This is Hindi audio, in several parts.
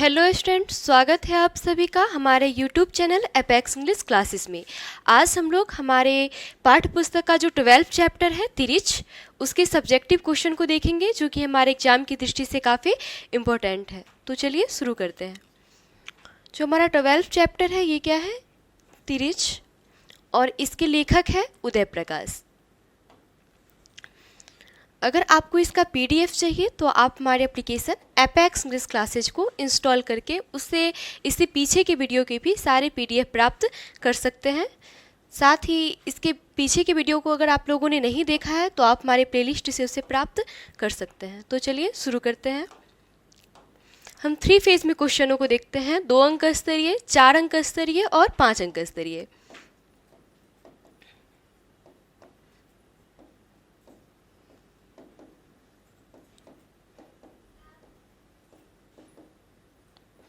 हेलो स्टूडेंट्स, स्वागत है आप सभी का हमारे YouTube channel apex English classes में। आज हम लोग हमारे पाठ्य पुस्तक का जो 12th चैप्टर है तिरिच, उसके सब्जेक्टिव क्वेश्चन को देखेंगे जो कि हमारे एग्जाम की दृष्टि से काफ़ी इम्पोर्टेंट है। तो चलिए शुरू करते हैं। जो हमारा 12th चैप्टर है ये क्या है? तिरिच, और इसके लेखक है उदय प्रकाश। अगर आपको इसका PDF चाहिए तो आप हमारे एप्लीकेशन एपेक्स इंग्लिश क्लासेज को इंस्टॉल करके उससे इससे पीछे के वीडियो के भी सारे PDF प्राप्त कर सकते हैं। साथ ही इसके पीछे के वीडियो को अगर आप लोगों ने नहीं देखा है तो आप हमारे प्लेलिस्ट से उसे प्राप्त कर सकते हैं। तो चलिए शुरू करते हैं। हम 3 फेज में क्वेश्चनों को देखते हैं, 2 अंक स्तरीय, 4 अंक स्तरीय और 5 अंक स्तरीय।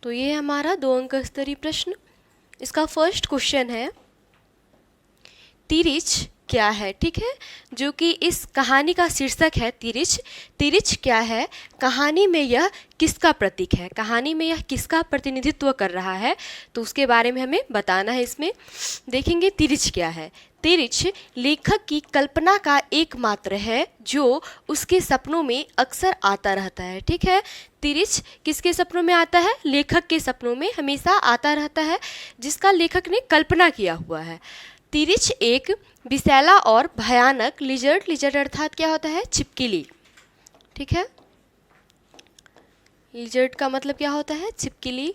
तो ये हमारा 2 अंक स्तरीय प्रश्न। इसका फर्स्ट क्वेश्चन है तिरिच क्या है, ठीक है, जो कि इस कहानी का शीर्षक है तिरिच। तिरिच क्या है, कहानी में यह किसका प्रतीक है, कहानी में यह किसका प्रतिनिधित्व कर रहा है, तो उसके बारे में हमें बताना है। इसमें देखेंगे तिरिच क्या है। तिरिच लेखक की कल्पना का एकमात्र है जो उसके सपनों में अक्सर आता रहता है, ठीक है। तिरिच किसके सपनों में आता है? लेखक के सपनों में हमेशा आता रहता है, जिसका लेखक ने कल्पना किया हुआ है। तिरिच एक विषैला और भयानक लिजर्ड अर्थात क्या होता है? छिपकली, ठीक है। लिजर्ड का मतलब क्या होता है? छिपकली।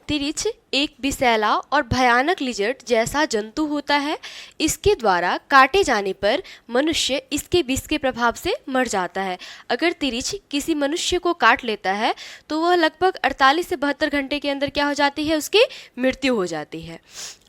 तिरिच एक विषैला और भयानक लिजर्ड जैसा जंतु होता है। इसके द्वारा काटे जाने पर मनुष्य इसके विष के प्रभाव से मर जाता है। अगर तिरिच किसी मनुष्य को काट लेता है तो वह लगभग 48 से 72 घंटे के अंदर क्या हो जाती है? उसकी मृत्यु हो जाती है।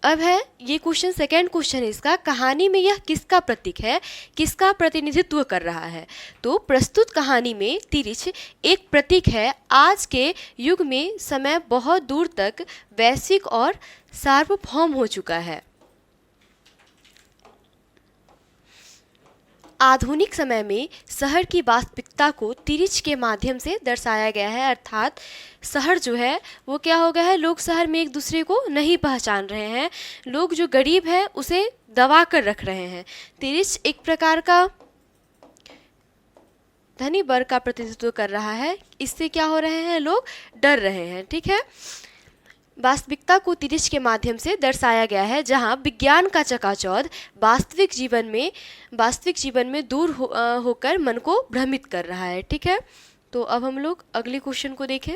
अब है ये क्वेश्चन, सेकेंड क्वेश्चन है इसका, कहानी में यह किसका प्रतीक है, किसका प्रतिनिधित्व कर रहा है? तो प्रस्तुत कहानी में तिरिच एक प्रतीक है। आज के युग में समय बहुत दूर तक वैश्विक और सार्वभौम हो चुका है। आधुनिक समय में शहर की वास्तविकता को तिरिच के माध्यम से दर्शाया गया है, अर्थात शहर जो है वो क्या हो गया है? लोग शहर में एक दूसरे को नहीं पहचान रहे हैं, लोग जो गरीब है उसे दबा कर रख रहे हैं। तिरिच एक प्रकार का धनी वर्ग का प्रतिनिधित्व कर रहा है। इससे क्या हो रहे हैं? लोग डर रहे हैं, ठीक है। वास्तविकता को तिरिच के माध्यम से दर्शाया गया है, जहां विज्ञान का चकाचौंध वास्तविक जीवन में दूर होकर मन को भ्रमित कर रहा है, ठीक है। तो अब हम लोग अगले क्वेश्चन को देखें।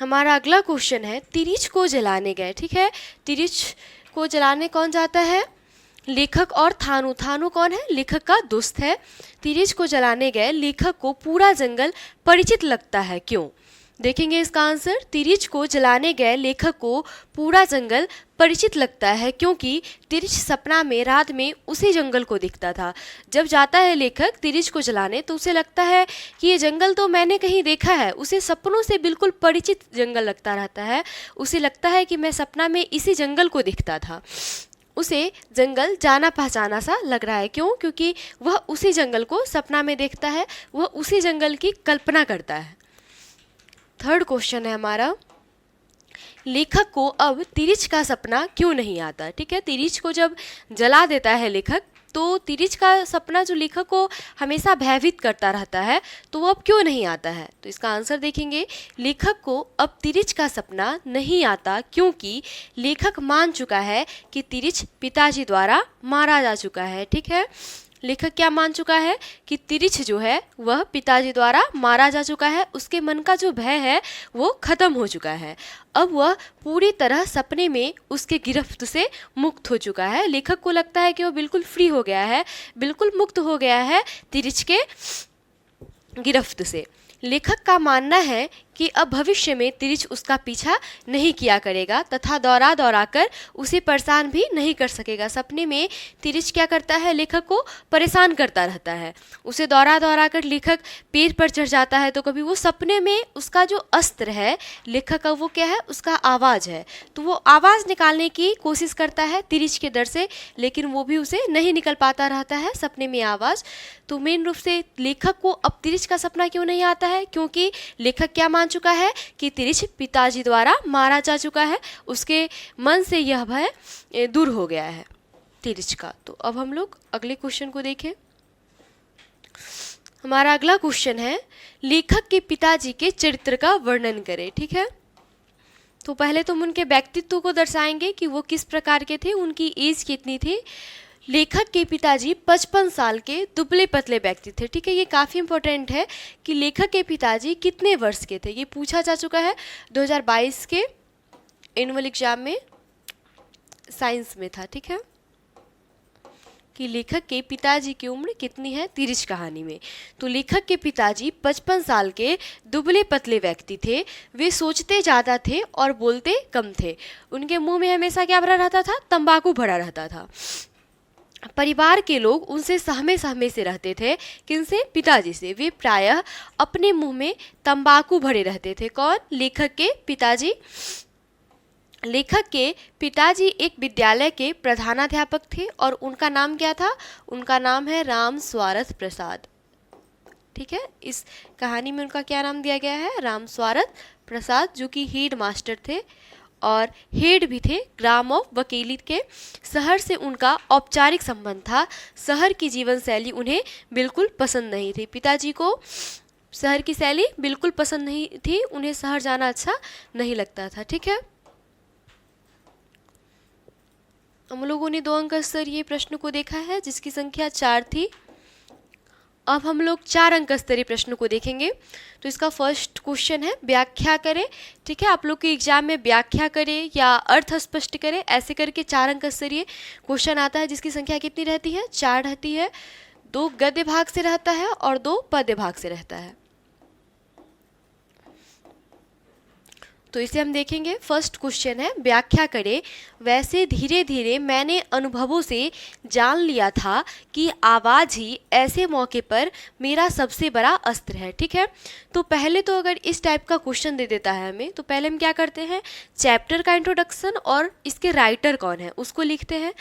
हमारा अगला क्वेश्चन है तिरिच को जलाने गए, ठीक है। तिरिच को जलाने कौन जाता है? लेखक और थानू। थानू कौन है? लेखक का दोस्त है। तिरिच को जलाने गए लेखक को पूरा जंगल परिचित लगता है, क्यों? देखेंगे इसका आंसर। तिरिच को जलाने गए लेखक को पूरा जंगल परिचित लगता है क्योंकि तिरिच सपना में रात में उसी जंगल को दिखता था। जब जाता है लेखक तिरिच को जलाने तो उसे लगता है कि ये जंगल तो मैंने कहीं देखा है। उसे सपनों से बिल्कुल परिचित जंगल लगता रहता है। उसे लगता है कि मैं सपना में इसी जंगल को दिखता था। उसे जंगल जाना पहचाना सा लग रहा है, क्यों? क्योंकि वह उसी जंगल को सपना में देखता है, वह उसी जंगल की कल्पना करता है। थर्ड क्वेश्चन है हमारा, लेखक को अब तिरिच का सपना क्यों नहीं आता, ठीक है। तिरिच को जब जला देता है लेखक तो तिरिच का सपना जो लेखक को हमेशा भयभीत करता रहता है, तो वो अब क्यों नहीं आता है? तो इसका आंसर देखेंगे। लेखक को अब तिरिच का सपना नहीं आता क्योंकि लेखक मान चुका है कि तिरिच पिताजी द्वारा मारा जा चुका है, ठीक है। लेखक क्या मान चुका है? कि तिरिच जो है वह पिताजी द्वारा मारा जा चुका है। उसके मन का जो भय है वो खत्म हो चुका है। अब वह पूरी तरह सपने में उसके गिरफ्त से मुक्त हो चुका है। लेखक को लगता है कि वो बिल्कुल फ्री हो गया है, बिल्कुल मुक्त हो गया है तिरिच के गिरफ्त से। लेखक का मानना है कि अब भविष्य में तिरिच उसका पीछा नहीं किया करेगा तथा दौड़ा दौड़ा कर उसे परेशान भी नहीं कर सकेगा। सपने में तिरिच क्या करता है, लेखक को परेशान करता रहता है। उसे दौड़ा दौड़ा कर लेखक पेड़ पर चढ़ जाता है, तो कभी वो सपने में उसका जो अस्त्र है लेखक का, वो क्या है, उसका आवाज़ है। तो वो आवाज़ निकालने की कोशिश करता है तिरिच के डर से, लेकिन वो भी उसे नहीं निकल पाता रहता है सपने में आवाज़। तो मेन रूप से लेखक को अब तिरिच का सपना क्यों नहीं आता है, क्योंकि लेखक क्या मान चुका है कि तिरिच पिताजी द्वारा मारा जा चुका है। उसके मन से यह भय दूर हो गया है तिरिच का। तो अब हम लोग अगले क्वेश्चन को देखें। हमारा अगला क्वेश्चन है, लेखक के पिताजी के चरित्र का वर्णन करें। ठीक है, तो पहले तुम उनके व्यक्तित्व को दर्शाएंगे कि वो किस प्रकार के थे, उनकी एज कितनी थी। लेखक के पिताजी 55 साल के दुबले पतले व्यक्ति थे। ठीक है, ये काफ़ी इंपॉर्टेंट है कि लेखक के पिताजी कितने वर्ष के थे, ये पूछा जा चुका है 2022 के एनुअल एग्जाम में, साइंस में था। ठीक है, कि लेखक के पिताजी की उम्र कितनी है तिरिच कहानी में। तो लेखक के पिताजी 55 साल के दुबले पतले व्यक्ति थे। वे सोचते ज़्यादा थे और बोलते कम थे। उनके मुंह में हमेशा क्या भरा रहता था, तंबाकू भरा रहता था। परिवार के लोग उनसे सहमे सहमे से रहते थे। किनसे, पिताजी से। वे प्रायः अपने मुंह में तंबाकू भरे रहते थे। कौन, लेखक के पिताजी। लेखक के पिताजी एक विद्यालय के प्रधानाध्यापक थे और उनका नाम क्या था, उनका नाम है राम स्वारथ प्रसाद। ठीक है, इस कहानी में उनका क्या नाम दिया गया है, राम स्वारथ प्रसाद, जो कि हेड मास्टर थे और हेड भी थे ग्राम ऑफ वकीली के। शहर से उनका औपचारिक संबंध था। शहर की जीवन शैली उन्हें बिल्कुल पसंद नहीं थी। पिताजी को शहर की शैली बिल्कुल पसंद नहीं थी, उन्हें शहर जाना अच्छा नहीं लगता था। ठीक है, हम लोगों ने 2 अंक स्तरीय प्रश्न को देखा है जिसकी संख्या 4 थी। अब हम लोग 4 अंक स्तरीय प्रश्न को देखेंगे। तो इसका फर्स्ट क्वेश्चन है, व्याख्या करें। ठीक है, आप लोग के एग्जाम में व्याख्या करें या अर्थ स्पष्ट करें, ऐसे करके 4 अंक स्तरीय क्वेश्चन आता है जिसकी संख्या कितनी रहती है, 4 रहती है। 2 गद्य भाग से रहता है और 2 पद्य भाग से रहता है। तो इसे हम देखेंगे। फर्स्ट क्वेश्चन है, व्याख्या करें। वैसे धीरे धीरे मैंने अनुभवों से जान लिया था कि आवाज़ ही ऐसे मौके पर मेरा सबसे बड़ा अस्त्र है। ठीक है, तो पहले तो अगर इस टाइप का क्वेश्चन दे देता है हमें, तो पहले हम क्या करते हैं, चैप्टर का इंट्रोडक्शन और इसके राइटर कौन है उसको लिखते हैं।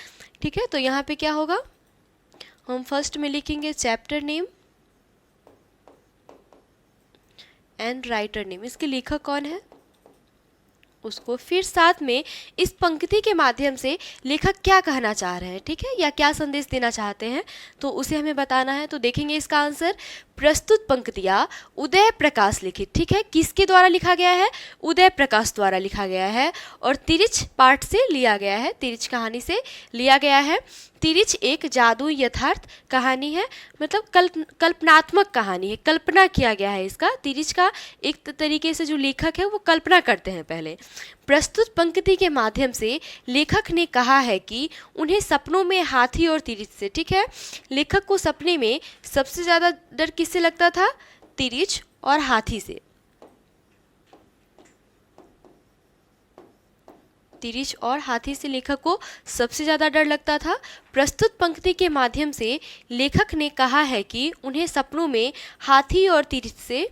ठीक है, तो यहाँ पे क्या होगा, हम फर्स्ट में लिखेंगे chapter name and writer name, इसके लेखक कौन है उसको। फिर साथ में इस पंक्ति के माध्यम से लेखक क्या कहना चाह रहे हैं, ठीक है, या क्या संदेश देना चाहते हैं, तो उसे हमें बताना है। तो देखेंगे इसका आंसर, प्रस्तुत पंक्तियाँ उदय प्रकाश लिखित। ठीक है, किसके द्वारा लिखा गया है, उदय प्रकाश द्वारा लिखा गया है और तिरिच पाठ से लिया गया है, तिरिच कहानी से लिया गया है। तिरिच एक जादू यथार्थ कहानी है, मतलब कल्पनात्मक कहानी है, कल्पना किया गया है इसका। तिरिच का एक तरीके से जो लेखक है वो कल्पना करते हैं पहले। प्रस्तुत पंक्ति के माध्यम से लेखक ने कहा है कि उन्हें सपनों में हाथी और तिरिच से, ठीक है, लेखक को सपने में सबसे ज़्यादा डर किससे लगता था, तिरिच और हाथी से। तिरिच और हाथी से लेखक को सबसे ज़्यादा डर लगता था। प्रस्तुत पंक्ति के माध्यम से लेखक ने कहा है कि उन्हें सपनों में हाथी और तिरिच से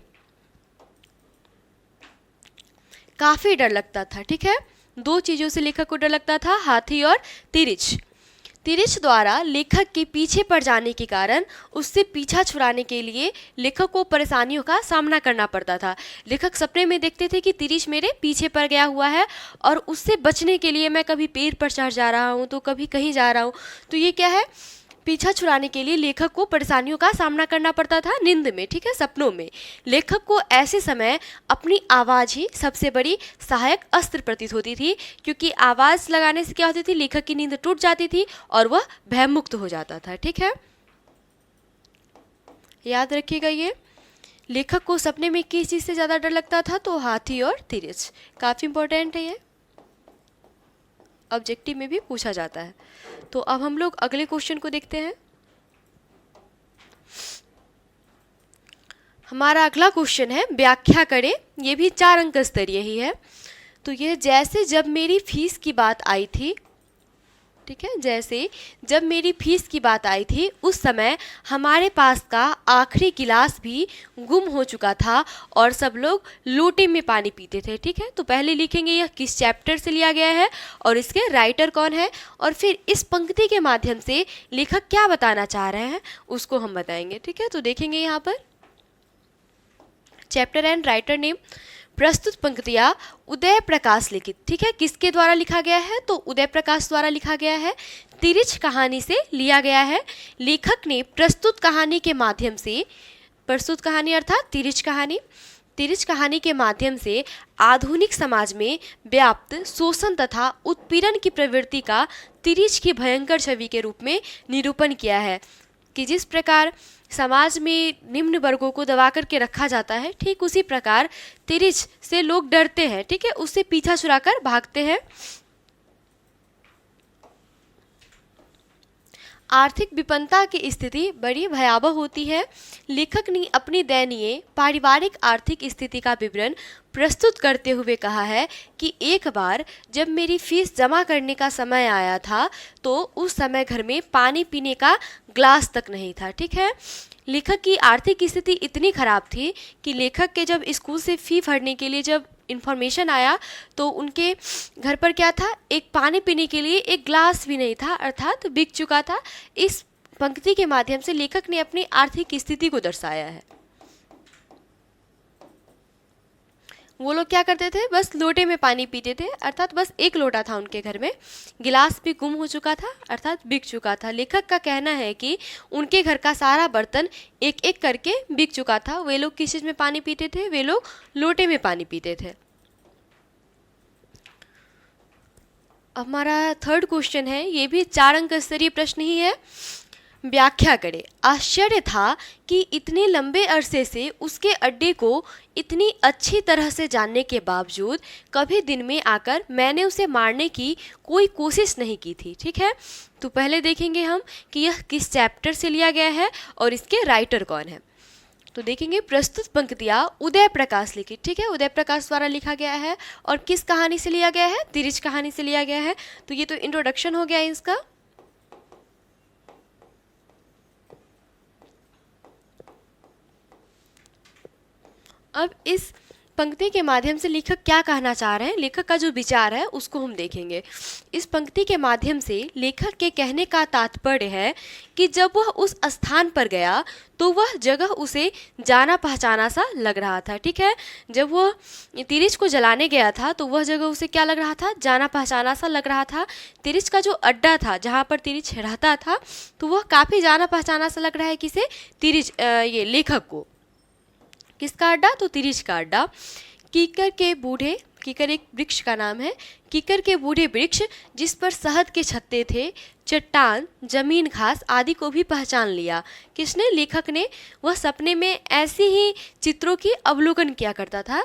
काफ़ी डर लगता था। ठीक है, 2 चीज़ों से लेखक को डर लगता था, हाथी और तिरिच। तिरिच द्वारा लेखक के पीछे पड़ जाने के कारण उससे पीछा छुड़ाने के लिए लेखक को परेशानियों का सामना करना पड़ता था। लेखक सपने में देखते थे कि तिरिच मेरे पीछे पड़ गया हुआ है और उससे बचने के लिए मैं कभी पेड़ पर चढ़ जा रहा हूँ तो कभी कहीं जा रहा हूँ। तो ये क्या है, पीछा छुड़ाने के लिए लेखक को परेशानियों का सामना करना पड़ता था नींद में, ठीक है, सपनों में। लेखक को ऐसे समय अपनी आवाज़ ही सबसे बड़ी सहायक अस्त्र प्रतीत होती थी, क्योंकि आवाज़ लगाने से क्या होती थी, लेखक की नींद टूट जाती थी और वह भयमुक्त हो जाता था। ठीक है, याद रखिएगा ये। लेखक को सपने में किस चीज़ से ज़्यादा डर लगता था, तो हाथी और तिरिच। काफ़ी इंपॉर्टेंट है ये, ऑब्जेक्टिव में भी पूछा जाता है। तो अब हम लोग अगले क्वेश्चन को देखते हैं। हमारा अगला क्वेश्चन है व्याख्या करें। ये भी 4 अंक स्तरीय ही है। तो यह जैसे जब मेरी फीस की बात आई थी, ठीक है, जैसे जब मेरी फीस की बात आई थी उस समय हमारे पास का आखिरी गिलास भी गुम हो चुका था और सब लोग लोटे में पानी पीते थे। ठीक है, तो पहले लिखेंगे यह किस चैप्टर से लिया गया है और इसके राइटर कौन है, और फिर इस पंक्ति के माध्यम से लेखक क्या बताना चाह रहे हैं उसको हम बताएंगे। ठीक है, तो देखेंगे यहाँ पर चैप्टर एंड राइटर नेम। प्रस्तुत पंक्तियाँ उदय प्रकाश लिखित। ठीक है, किसके द्वारा लिखा गया है, तो उदय प्रकाश द्वारा लिखा गया है। तिरिच कहानी से लिया गया है। लेखक ने प्रस्तुत कहानी के माध्यम से, प्रस्तुत कहानी अर्थात तिरिच कहानी के माध्यम से आधुनिक समाज में व्याप्त शोषण तथा उत्पीड़न की प्रवृत्ति का तिरिच की भयंकर छवि के रूप में निरूपण किया है। कि जिस प्रकार समाज में निम्न वर्गों को दबा करके रखा जाता है, ठीक उसी प्रकार तिरिच से लोग डरते हैं। ठीक है, उससे पीछा छुड़ाकर भागते हैं। आर्थिक विपन्नता की स्थिति बड़ी भयावह होती है। लेखक ने अपनी दयनीय पारिवारिक आर्थिक स्थिति का विवरण प्रस्तुत करते हुए कहा है कि एक बार जब मेरी फीस जमा करने का समय आया था तो उस समय घर में पानी पीने का ग्लास तक नहीं था। ठीक है, लेखक की आर्थिक स्थिति इतनी खराब थी कि लेखक के जब स्कूल से फ़ी भरने के लिए जब इन्फॉर्मेशन आया तो उनके घर पर क्या था, एक पानी पीने के लिए एक ग्लास भी नहीं था, अर्थात बिक चुका था। इस पंक्ति के माध्यम से लेखक ने अपनी आर्थिक स्थिति को दर्शाया है। वो लोग क्या करते थे, बस लोटे में पानी पीते थे, अर्थात बस एक लोटा था उनके घर में, गिलास भी गुम हो चुका था, अर्थात बिक चुका था। लेखक का कहना है कि उनके घर का सारा बर्तन एक एक करके बिक चुका था। वे लोग किस चीज़ में पानी पीते थे, वे लोग लोटे में पानी पीते थे। अब हमारा थर्ड क्वेश्चन है, ये भी 4 अंक स्तरीय प्रश्न ही है। व्याख्या करें। आश्चर्य था कि इतने लंबे अरसे से उसके अड्डे को इतनी अच्छी तरह से जानने के बावजूद कभी दिन में आकर मैंने उसे मारने की कोई कोशिश नहीं की थी। ठीक है, तो पहले देखेंगे हम कि यह किस चैप्टर से लिया गया है और इसके राइटर कौन है। तो देखेंगे प्रस्तुत पंक्तियाँ उदय प्रकाश लिखित। ठीक है, उदय प्रकाश द्वारा लिखा गया है और किस कहानी से लिया गया है, तिरिच कहानी से लिया गया है। तो ये तो इंट्रोडक्शन हो गया इसका। अब इस पंक्ति के माध्यम से लेखक क्या कहना चाह रहे हैं, लेखक का जो विचार है उसको हम देखेंगे। इस पंक्ति के माध्यम से लेखक के कहने का तात्पर्य है कि जब वह उस स्थान पर गया तो वह जगह उसे जाना पहचाना सा लग रहा था। ठीक है, जब वह तिरिच को जलाने गया था तो वह जगह उसे क्या लग रहा था, जाना पहचाना सा लग रहा था। तिरिच का जो अड्डा था जहाँ पर तिरिच रहता था तो वह काफ़ी जाना पहचाना सा लग रहा है किसे, तिरिच, ये लेखक को। किसका अड्डा, तो तिरिच का अड्डा। कीकर के बूढ़े, कीकर एक वृक्ष का नाम है, कीकर के बूढ़े वृक्ष जिस पर शहद के छत्ते थे, चट्टान, जमीन, घास आदि को भी पहचान लिया। किसने, लेखक ने। वह सपने में ऐसी ही चित्रों की अवलोकन किया करता था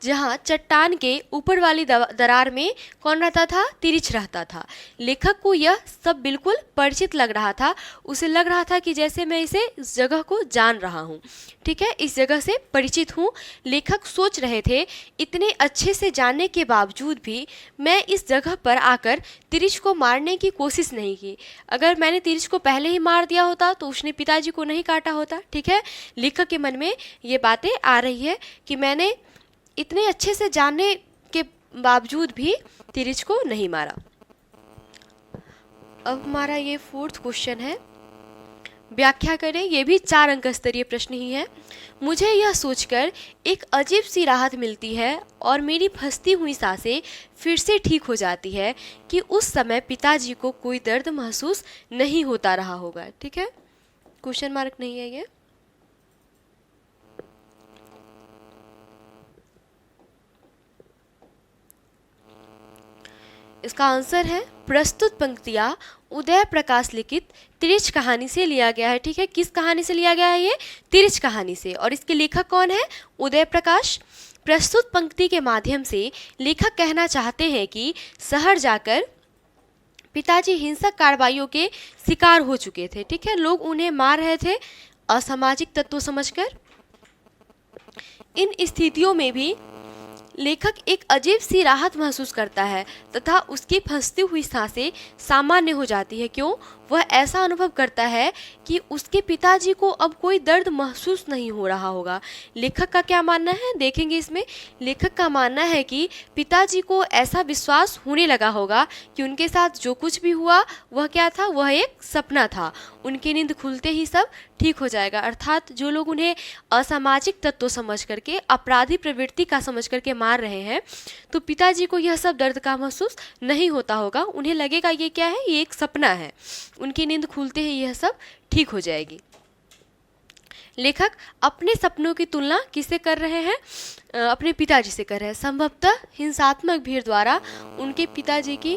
जहाँ चट्टान के ऊपर वाली दरार में कौन रहता था, तिरिच रहता था। लेखक को यह सब बिल्कुल परिचित लग रहा था। उसे लग रहा था कि जैसे मैं इस जगह को जान रहा हूँ। ठीक है, इस जगह से परिचित हूँ। लेखक सोच रहे थे इतने अच्छे से जानने के बावजूद भी मैं इस जगह पर आकर तिरिच को मारने की कोशिश नहीं की। अगर मैंने तिरिच को पहले ही मार दिया होता तो उसने पिताजी को नहीं काटा होता। ठीक है, लेखक के मन में ये बातें आ रही है कि मैंने इतने अच्छे से जानने के बावजूद भी तिरिच को नहीं मारा। अब हमारा ये फोर्थ क्वेश्चन है, व्याख्या करें। ये भी 4 अंक स्तरीय प्रश्न ही है। मुझे यह सोचकर एक अजीब सी राहत मिलती है और मेरी फंसती हुई सांसें फिर से ठीक हो जाती है कि उस समय पिताजी को कोई दर्द महसूस नहीं होता रहा होगा। ठीक है, क्वेश्चन मार्क नहीं है ये। इसका आंसर है प्रस्तुत पंक्तियाँ उदय प्रकाश लिखित तिरिच कहानी से लिया गया है। ठीक है, किस कहानी से लिया गया है, ये तिरिच कहानी से, और इसके लेखक कौन है, उदय प्रकाश। प्रस्तुत पंक्ति के माध्यम से लेखक कहना चाहते हैं कि शहर जाकर पिताजी हिंसक कार्रवाइयों के शिकार हो चुके थे। ठीक है, लोग उन्हें मार रहे थे असामाजिक तत्व समझकर। इन स्थितियों में भी लेखक एक अजीब सी राहत महसूस करता है तथा उसकी फंसती हुई सांसें सामान्य हो जाती है। क्यों? वह ऐसा अनुभव करता है कि उसके पिताजी को अब कोई दर्द महसूस नहीं हो रहा होगा। लेखक का क्या मानना है देखेंगे इसमें। लेखक का मानना है कि पिताजी को ऐसा विश्वास होने लगा होगा कि उनके साथ जो कुछ भी हुआ वह क्या था, वह एक सपना था। उनकी नींद खुलते ही सब ठीक हो जाएगा। अर्थात जो लोग उन्हें असामाजिक तत्व समझ करके, अपराधी प्रवृत्ति का समझ करके मार रहे हैं, तो पिताजी को यह सब दर्द का महसूस नहीं होता होगा। उन्हें लगेगा ये क्या है, ये एक सपना है। उनकी नींद खुलते ही यह सब ठीक हो जाएगी। लेखक अपने सपनों की तुलना किससे कर रहे हैं? अपने पिताजी से कर रहे हैं। संभवतः हिंसात्मक भीड़ द्वारा उनके पिताजी की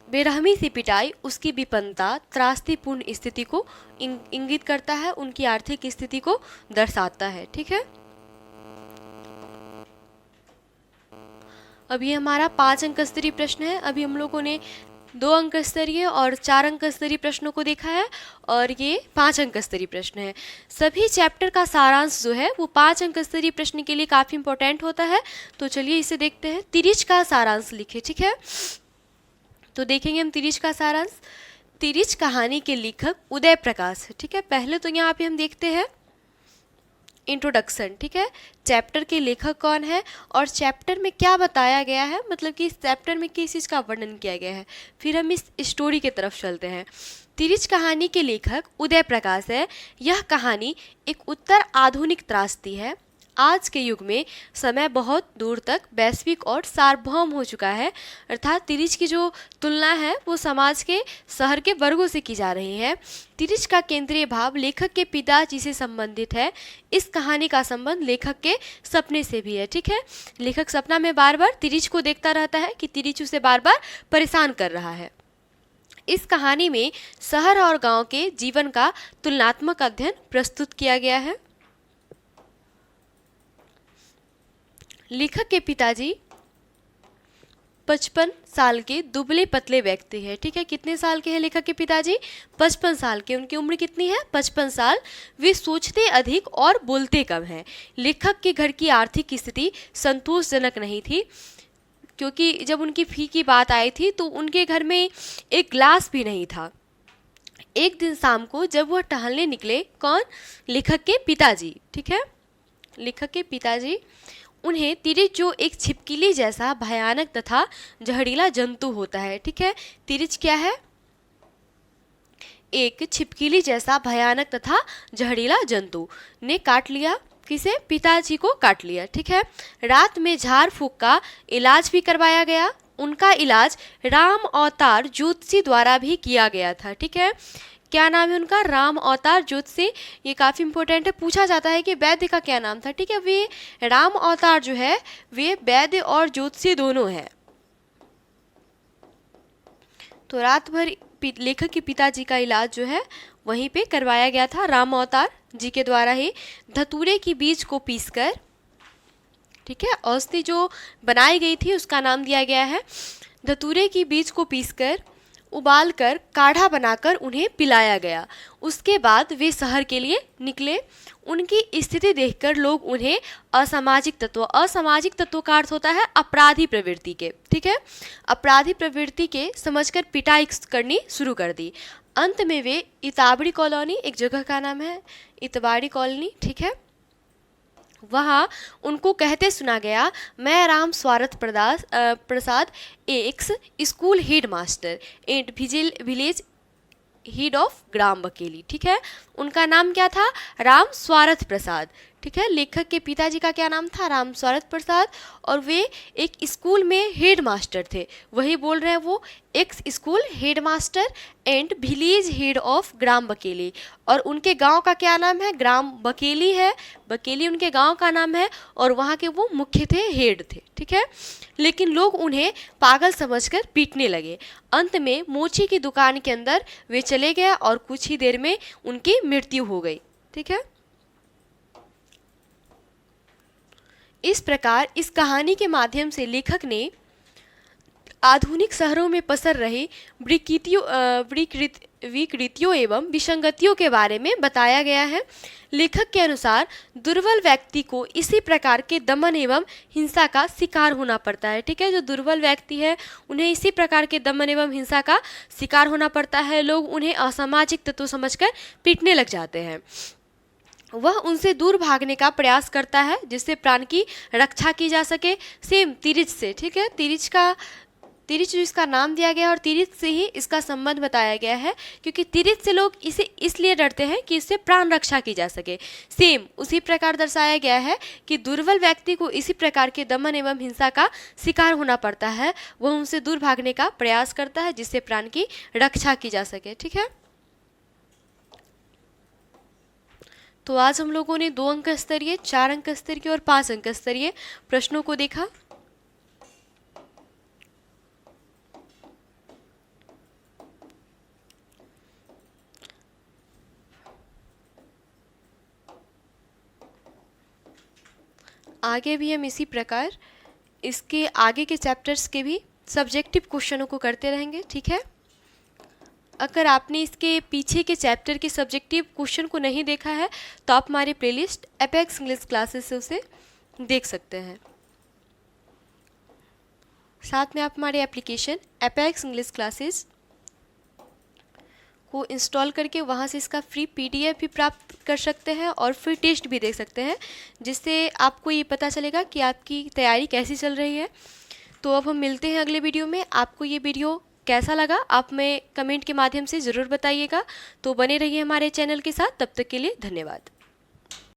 बेरहमी से पिटाई उसकी विपन्नता, त्रासदीपूर्ण स्थिति को इंगित करता है, उनकी आर्थिक स्थिति को दर्शाता है। ठीक है, अब ये हमारा 5 अंक स्तरीय प्रश्न है। अभी हम लोगों ने 2 अंक स्तरीय और 4 अंक स्तरीय प्रश्नों को देखा है और ये 5 अंक स्तरीय प्रश्न है। सभी चैप्टर का सारांश जो है वो 5 अंक स्तरीय प्रश्न के लिए काफ़ी इंपॉर्टेंट होता है। तो चलिए इसे देखते हैं। तिरिच का सारांश लिखे। ठीक है, तो देखेंगे हम तिरिच का सारांश। तिरिच कहानी के लेखक उदय प्रकाश है। ठीक है, पहले तो यहाँ पे हम देखते हैं इंट्रोडक्शन। ठीक है, चैप्टर के लेखक कौन है और चैप्टर में क्या बताया गया है, मतलब कि इस चैप्टर में किस चीज़ का वर्णन किया गया है। फिर हम इस स्टोरी की तरफ चलते हैं। तिरिच कहानी के लेखक उदय प्रकाश है। यह कहानी एक उत्तर आधुनिक त्रासदी है। आज के युग में समय बहुत दूर तक वैश्विक और सार्वभौम हो चुका है। अर्थात तिरिच की जो तुलना है वो समाज के शहर के वर्गों से की जा रही है। तिरिच का केंद्रीय भाव लेखक के पिताजी से संबंधित है। इस कहानी का संबंध लेखक के सपने से भी है। ठीक है, लेखक सपना में बार बार तिरिच को देखता रहता है कि तिरिच उसे बार बार परेशान कर रहा है। इस कहानी में शहर और गांव के जीवन का तुलनात्मक अध्ययन प्रस्तुत किया गया है। लेखक के पिताजी 55 साल के दुबले पतले व्यक्ति हैं। ठीक है, कितने साल के हैं लेखक के पिताजी? 55 साल के। उनकी उम्र कितनी है? 55 साल। वे सोचते अधिक और बोलते कम हैं। लेखक के घर की आर्थिक स्थिति संतोषजनक नहीं थी, क्योंकि जब उनकी फी की बात आई थी तो उनके घर में एक गिलास भी नहीं था। एक दिन शाम को जब वह टहलने निकले, कौन? लेखक के पिताजी। ठीक है, लेखक के पिताजी, उन्हें तिरिच जो एक छिपकली जैसा भयानक तथा जहरीला जंतु होता है। ठीक है, तिरिच क्या है? एक छिपकली जैसा भयानक तथा जहरीला जंतु ने काट लिया। किसे? पिताजी को काट लिया। ठीक है, रात में झाड़ फूक का इलाज भी करवाया गया। उनका इलाज राम अवतार ज्योतिषी द्वारा भी किया गया था। ठीक है, क्या नाम है उनका? राम अवतार ज्योतिषी। ये काफ़ी इंपॉर्टेंट है, पूछा जाता है कि वैद्य का क्या नाम था। ठीक है, वे राम अवतार जो है वे वैद्य और ज्योतिषी दोनों हैं। तो रात भर लेखक के पिताजी का इलाज जो है वहीं पे करवाया गया था राम अवतार जी के द्वारा ही। धतूरे की बीज को पीसकर, ठीक है, औषधि जो बनाई गई थी उसका नाम दिया गया है। धतूरे की बीज को पीसकर उबालकर काढ़ा बनाकर उन्हें पिलाया गया। उसके बाद वे शहर के लिए निकले। उनकी स्थिति देखकर लोग उन्हें असामाजिक तत्व का अर्थ होता है अपराधी प्रवृत्ति के। ठीक है, अपराधी प्रवृत्ति के समझकर पिटाई करनी शुरू कर दी। अंत में वे इताबड़ी कॉलोनी, एक जगह का नाम है इतवाड़ी कॉलोनी, ठीक है, वहाँ उनको कहते सुना गया, मैं Ram Swarth Prasad ex school headmaster and village head of ग्राम बकेली। ठीक है, उनका नाम क्या था? राम स्वार्थ प्रसाद। ठीक है, लेखक के पिताजी का क्या नाम था? राम स्वार्थ प्रसाद, और वे एक स्कूल में हेड मास्टर थे। वही बोल रहे हैं वो, ex school headmaster and village head of ग्राम बकेली। और उनके गांव का क्या नाम है? ग्राम बकेली है, बकेली उनके गांव का नाम है, और वहाँ के वो मुख्य थे, हेड थे। ठीक है, लेकिन लोग उन्हें पागल समझकर पीटने लगे। अंत में मोची की दुकान के अंदर वे चले गए और कुछ ही देर में उनकी मृत्यु हो गई। ठीक है, इस प्रकार इस कहानी के माध्यम से लेखक ने आधुनिक शहरों में पसर रहे विकृतियों एवं विसंगतियों के बारे में बताया गया है। लेखक के अनुसार दुर्बल व्यक्ति को इसी प्रकार के दमन एवं हिंसा का शिकार होना पड़ता है। ठीक है, जो दुर्बल व्यक्ति है उन्हें इसी प्रकार के दमन एवं हिंसा का शिकार होना पड़ता है। लोग उन्हें असामाजिक तत्व समझकर पीटने लग जाते हैं। वह उनसे दूर भागने का प्रयास करता है जिससे प्राण की रक्षा की जा सके। सेम तिरिच से, ठीक है, तिरिच जो इसका नाम दिया गया है और तिरिच से ही इसका संबंध बताया गया है, क्योंकि तिरिच से लोग इसे इसलिए डरते हैं कि इससे प्राण रक्षा की जा सके। सेम उसी प्रकार दर्शाया गया है कि दुर्बल व्यक्ति को इसी प्रकार के दमन एवं हिंसा का शिकार होना पड़ता है। वह उनसे दूर भागने का प्रयास करता है जिससे प्राण की रक्षा की जा सके। ठीक है, तो आज हम लोगों ने 2 अंक स्तरीय, 4 अंक स्तरीय और 5 अंक स्तरीय प्रश्नों को देखा। आगे भी हम इसी प्रकार इसके आगे के चैप्टर्स के भी सब्जेक्टिव क्वेश्चनों को करते रहेंगे। ठीक है, अगर आपने इसके पीछे के चैप्टर के सब्जेक्टिव क्वेश्चन को नहीं देखा है तो आप हमारे प्लेलिस्ट एपेक्स इंग्लिश क्लासेस से उसे देख सकते हैं। साथ में आप हमारे एप्लीकेशन एपेक्स इंग्लिश क्लासेस को इंस्टॉल करके वहाँ से इसका फ्री PDF भी प्राप्त कर सकते हैं और फ्री टेस्ट भी देख सकते हैं, जिससे आपको ये पता चलेगा कि आपकी तैयारी कैसी चल रही है। तो अब हम मिलते हैं अगले वीडियो में। आपको ये वीडियो कैसा लगा आप में कमेंट के माध्यम से ज़रूर बताइएगा। तो बने रहिए हमारे चैनल के साथ, तब तक के लिए धन्यवाद।